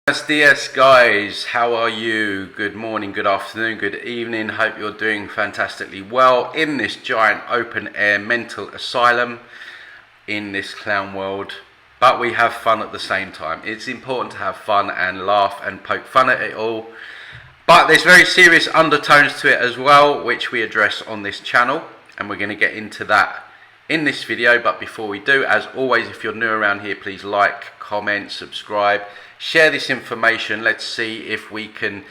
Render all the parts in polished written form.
Buenos dias, guys. How are you? Good morning, good afternoon, good evening. Hope you're doing fantastically well in this giant open air mental asylum in this clown world. But we have fun at the same time. It's important to have fun and laugh and poke fun at it all. But there's very serious undertones to it as well, which we address on this channel. And we're going to get into that in this video. But before we do, as always, if you're new around here, please like, comment, subscribe. Share this information. Let's see if we can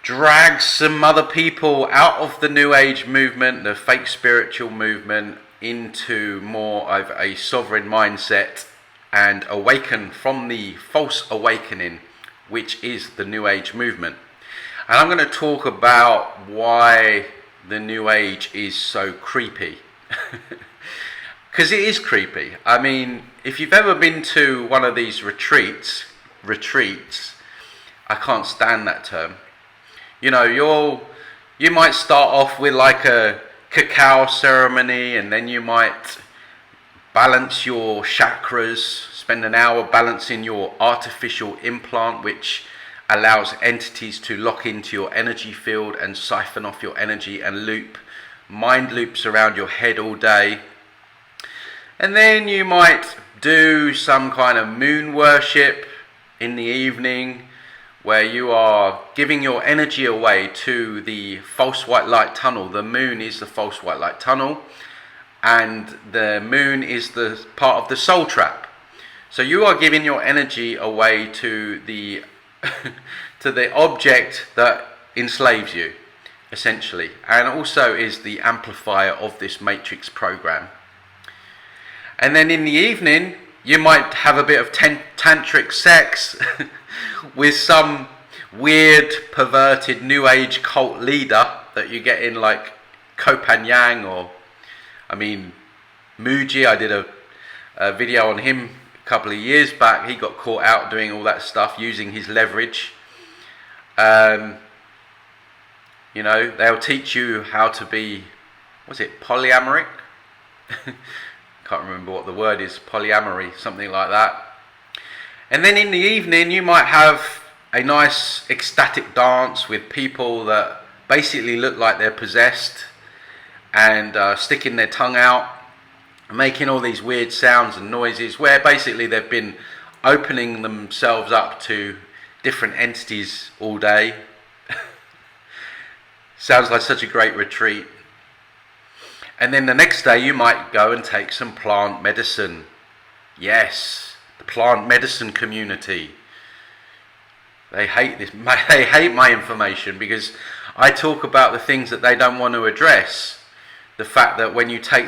drag some other people out of the New Age movement, the fake spiritual movement, into more of a sovereign mindset and awaken from the false awakening, which is the New Age movement. And I'm going to talk about why the New Age is so creepy. Because it is creepy. I mean, if you've ever been to one of these retreats, I can't stand that term. You know, you might start off with like a cacao ceremony, and then you might balance your chakras, spend an hour balancing your artificial implant, which allows entities to lock into your energy field and siphon off your energy and loop mind loops around your head all day. And then you might do some kind of moon worship in the evening, where you are giving your energy away to the false white light tunnel. The moon is the false white light tunnel, and the moon is the part of the soul trap. So you are giving your energy away to the to the object that enslaves you, essentially, and also is the amplifier of this matrix program. And then in the evening, you might have a bit of tantric sex with some weird, perverted New Age cult leader that you get in, like Kopanyang, or, I mean, Muji. I did a video on him a couple of years back. He got caught out doing all that stuff, using his leverage. You know, they'll teach you how to be, was it polyamoric? Can't remember what the word is, polyamory, something like that. And then in the evening you might have a nice ecstatic dance with people that basically look like they're possessed, and sticking their tongue out, making all these weird sounds and noises, where basically they've been opening themselves up to different entities all day. Sounds like such a great retreat. And then the next day you might go and take some plant medicine. Yes, the plant medicine community. They hate this. They hate my information, because I talk about the things that they don't want to address. The fact that when you take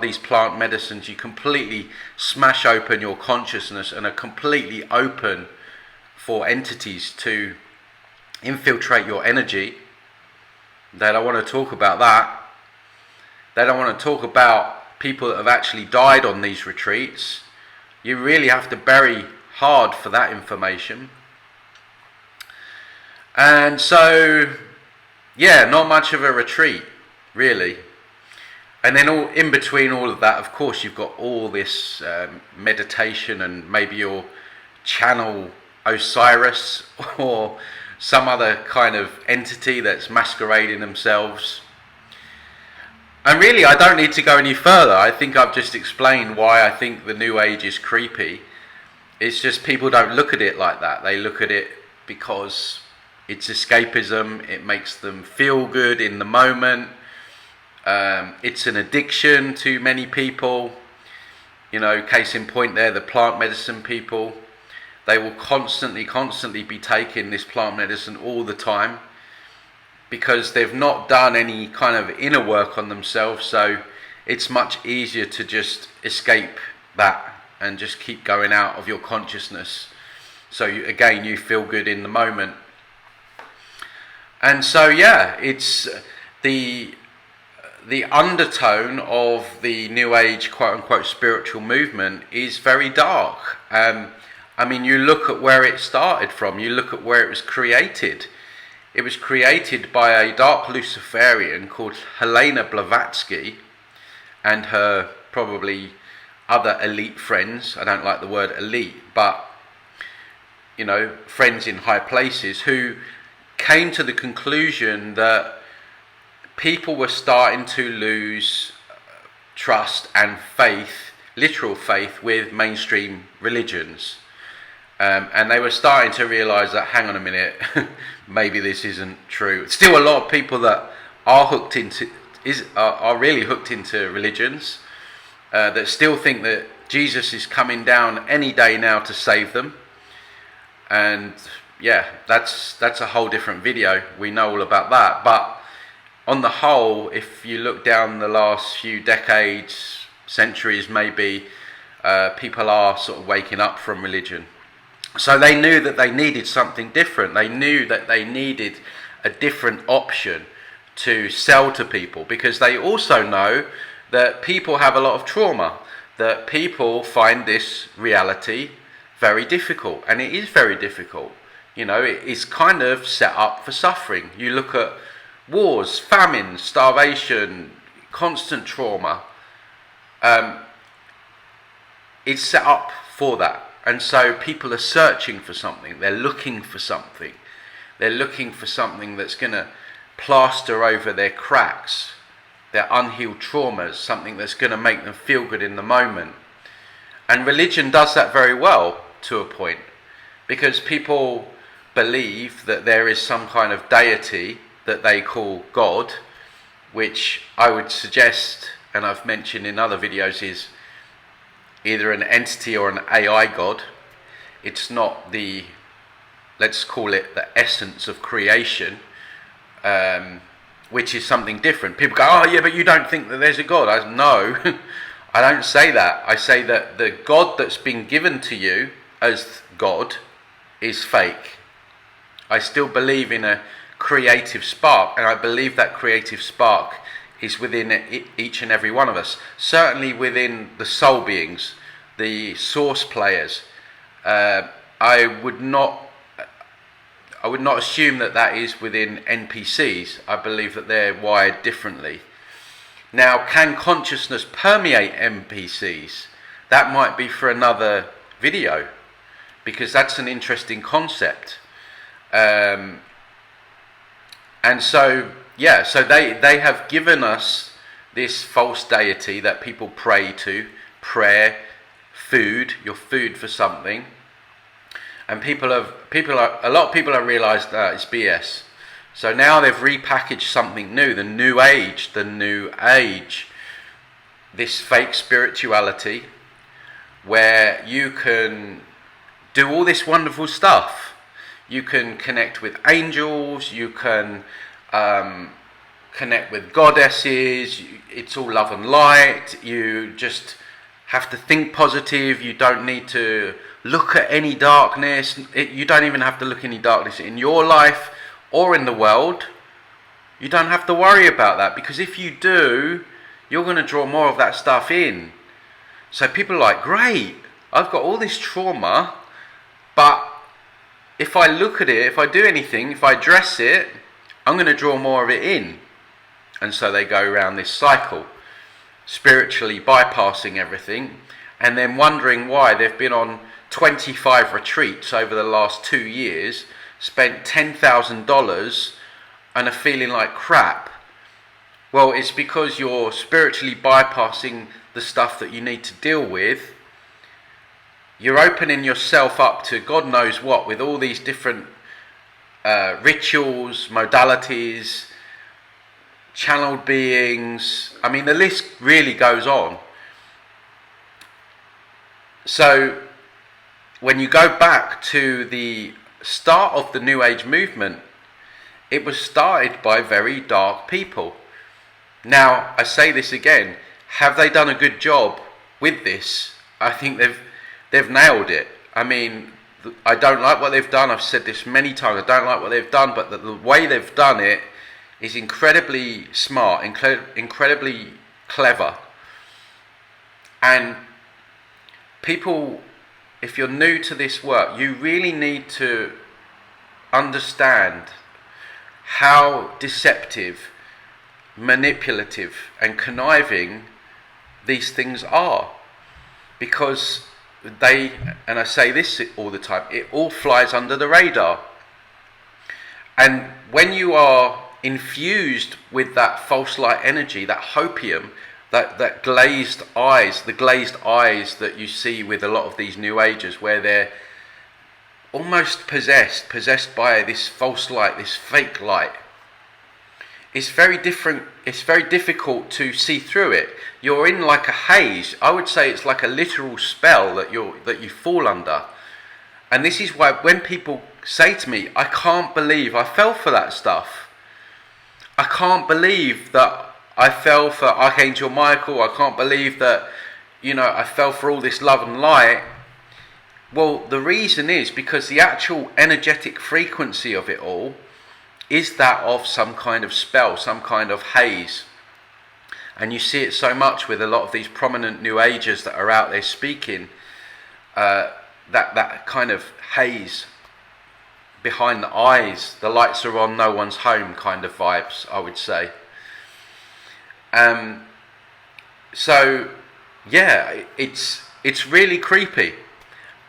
these plant medicines, you completely smash open your consciousness and are completely open for entities to infiltrate your energy. They don't want to talk about that. They don't want to talk about people that have actually died on these retreats. You really have to bury hard for that information. And so, yeah, not much of a retreat, really. And then all in between all of that, of course, you've got all this meditation, and maybe you'll channel Osiris or some other kind of entity that's masquerading themselves. And really, I don't need to go any further. I think I've just explained why I think the New Age is creepy. It's just people don't look at it like that. They look at it because it's escapism. It makes them feel good in the moment. It's an addiction to many people. You know, case in point there, the plant medicine people. They will constantly be taking this plant medicine all the time, because they've not done any kind of inner work on themselves. So it's much easier to just escape that and just keep going out of your consciousness. So you feel good in the moment. And so, yeah, it's the undertone of the New Age quote-unquote spiritual movement is very dark. I mean, you look at where it started from. You look at where it was created. It was created by a dark Luciferian called Helena Blavatsky and her probably other elite friends. I don't like the word elite, but friends in high places who came to the conclusion that people were starting to lose trust and faith, literal faith, with mainstream religions. And they were starting to realise that, hang on a minute, maybe this isn't true. Still a lot of people that are are really hooked into religions, that still think that Jesus is coming down any day now to save them. And yeah, that's a whole different video. We know all about that. But on the whole, if you look down the last few decades, centuries maybe, people are sort of waking up from religion. So they knew that they needed something different. They knew that they needed a different option to sell to people, because they also know that people have a lot of trauma, that people find this reality very difficult, and it is very difficult. It is kind of set up for suffering. You look at wars, famine, starvation, constant trauma. It's set up for that. And so people are searching for something. They're looking for something. They're looking for something that's going to plaster over their cracks, their unhealed traumas, something that's going to make them feel good in the moment. And religion does that very well to a point, because people believe that there is some kind of deity that they call God, which I would suggest, and I've mentioned in other videos, is either an entity or an AI God. It's not the, let's call it, the essence of creation, which is something different. People go, oh yeah, but you don't think that there's a God? No, I don't say that. I say that the God that's been given to you as God is fake. I still believe in a creative spark, and I believe that creative spark is within each and every one of us. Certainly within the soul beings, the source players. I would not assume that is within NPCs. I believe that they're wired differently. Now, can consciousness permeate NPCs? That might be for another video, because that's an interesting concept. And so, yeah, so they have given us this false deity that people pray to, prayer, food, your food for something. And a lot of people have realised that it's BS. So now they've repackaged something new, the new age, this fake spirituality, where you can do all this wonderful stuff. You can connect with angels, you can connect with goddesses, it's all love and light, you just have to think positive, you don't need to look at any darkness, you don't even have to look at any darkness in your life or in the world. You don't have to worry about that, because if you do, you're going to draw more of that stuff in. So people are like, great, I've got all this trauma, but if I look at it, if I do anything, if I address it, I'm going to draw more of it in. And so they go around this cycle, spiritually bypassing everything, and then wondering why they've been on 25 retreats over the last 2 years, spent $10,000 and are feeling like crap. Well, it's because you're spiritually bypassing the stuff that you need to deal with. You're opening yourself up to God knows what, with all these different rituals, modalities, channeled beings. I mean, the list really goes on. So when you go back to the start of the New Age movement, it was started by very dark people. Now, I say this again, have they done a good job with this? I think they've nailed it. I mean, I don't like what they've done. I've said this many times. I don't like what they've done, but the way they've done it is incredibly smart, incredibly clever. And people, if you're new to this work, you really need to understand how deceptive, manipulative and conniving these things are. Because and I say this all the time, it all flies under the radar. And when you are infused with that false light energy, that hopium, that glazed eyes, the glazed eyes that you see with a lot of these New Agers, where they're almost possessed by this false light, this fake light. It's very different. It's very difficult to see through it. You're in like a haze. I would say it's like a literal spell that you fall under. And this is why when people say to me, I can't believe I fell for that stuff. I can't believe that I fell for Archangel Michael. I can't believe that, I fell for all this love and light. Well, the reason is because the actual energetic frequency of it all is that of some kind of spell, some kind of haze. And you see it so much with a lot of these prominent New Agers that are out there speaking, that kind of haze behind the eyes, the lights are on, no one's home kind of vibes, I would say. So yeah, it's really creepy.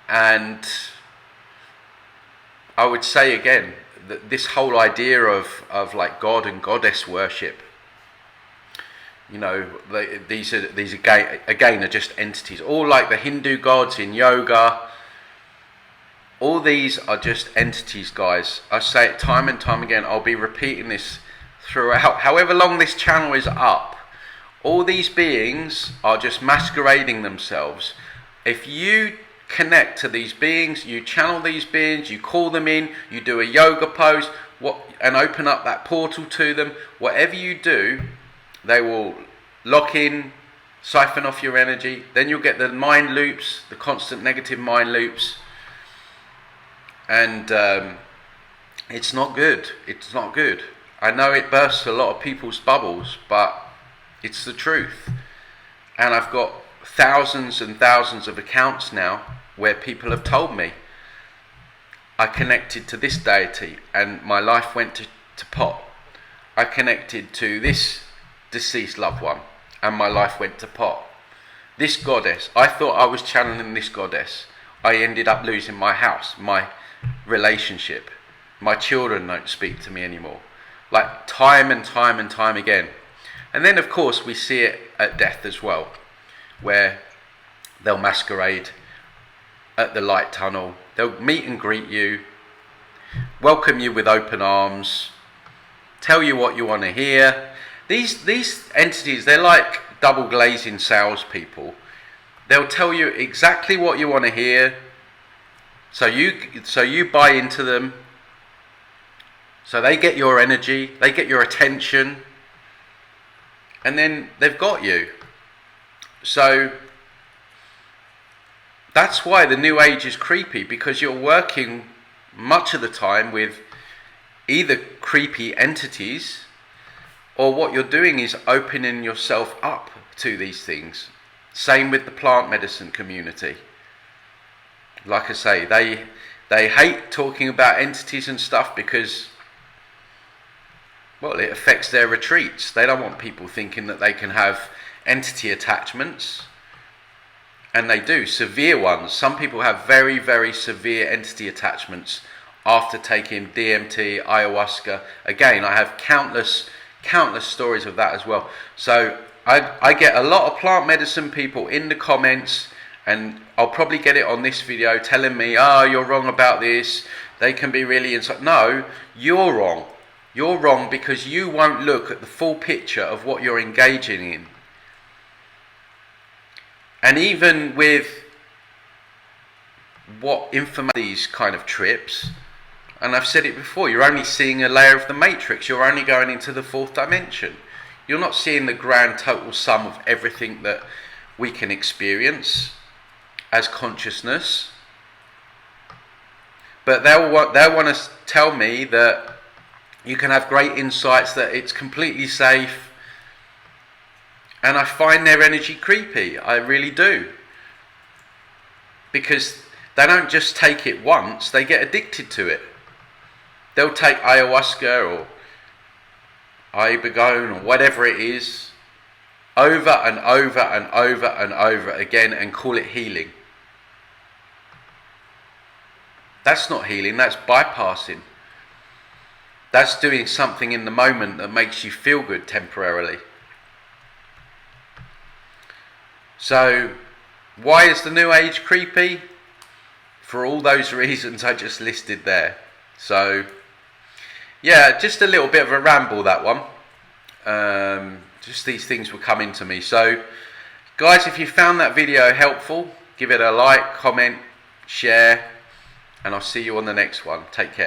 And I would say again that this whole idea of like God and Goddess worship, these again are just entities, all like the Hindu gods in yoga. All these are just entities, guys. I say it time and time again. I'll be repeating this throughout, however long this channel is up. All these beings are just masquerading themselves. If you connect to these beings, you channel these beings, you call them in, you do a yoga pose, and open up that portal to them, whatever you do, they will lock in, siphon off your energy. Then you'll get the mind loops, the constant negative mind loops. And it's not good. It's not good. I know it bursts a lot of people's bubbles, but it's the truth. And I've got thousands and thousands of accounts now where people have told me, I connected to this deity and my life went to pot. I connected to this deceased loved one and my life went to pot. This goddess, I thought I was channeling this goddess. I ended up losing my house, my relationship. My children don't speak to me anymore. Like time and time and time again. And then of course we see it at death as well, where they'll masquerade at the light tunnel. They'll meet and greet you, welcome you with open arms, tell you what you want to hear. These entities, they're like double glazing salespeople. They'll tell you exactly what you want to hear, so you buy into them. So they get your energy, they get your attention, and then they've got you. So that's why the New Age is creepy, because you're working much of the time with either creepy entities, or what you're doing is opening yourself up to these things. Same with the plant medicine community. Like I say, they hate talking about entities and stuff because, well, it affects their retreats. They don't want people thinking that they can have entity attachments. And they do, severe ones. Some people have very, very severe entity attachments after taking DMT, ayahuasca. Again, I have countless stories of that as well. So I get a lot of plant medicine people in the comments, and I'll probably get it on this video, telling me, you're wrong about this. They can be really inside. No, you're wrong. You're wrong because you won't look at the full picture of what you're engaging in. And even with what information these kind of trips, and I've said it before, you're only seeing a layer of the matrix. You're only going into the fourth dimension. You're not seeing the grand total sum of everything that we can experience as consciousness. But they'll want to tell me that you can have great insights, that it's completely safe. And I find their energy creepy. I really do. Because they don't just take it once, they get addicted to it. They'll take ayahuasca or ibogaine or whatever it is over and over and over and over again and call it healing. That's not healing, that's bypassing. That's doing something in the moment that makes you feel good temporarily. So, why is the New Age creepy? For all those reasons I just listed there. So, yeah, just a little bit of a ramble, that one. Just these things were coming to me. So, guys, if you found that video helpful, give it a like, comment, share, and I'll see you on the next one. Take care.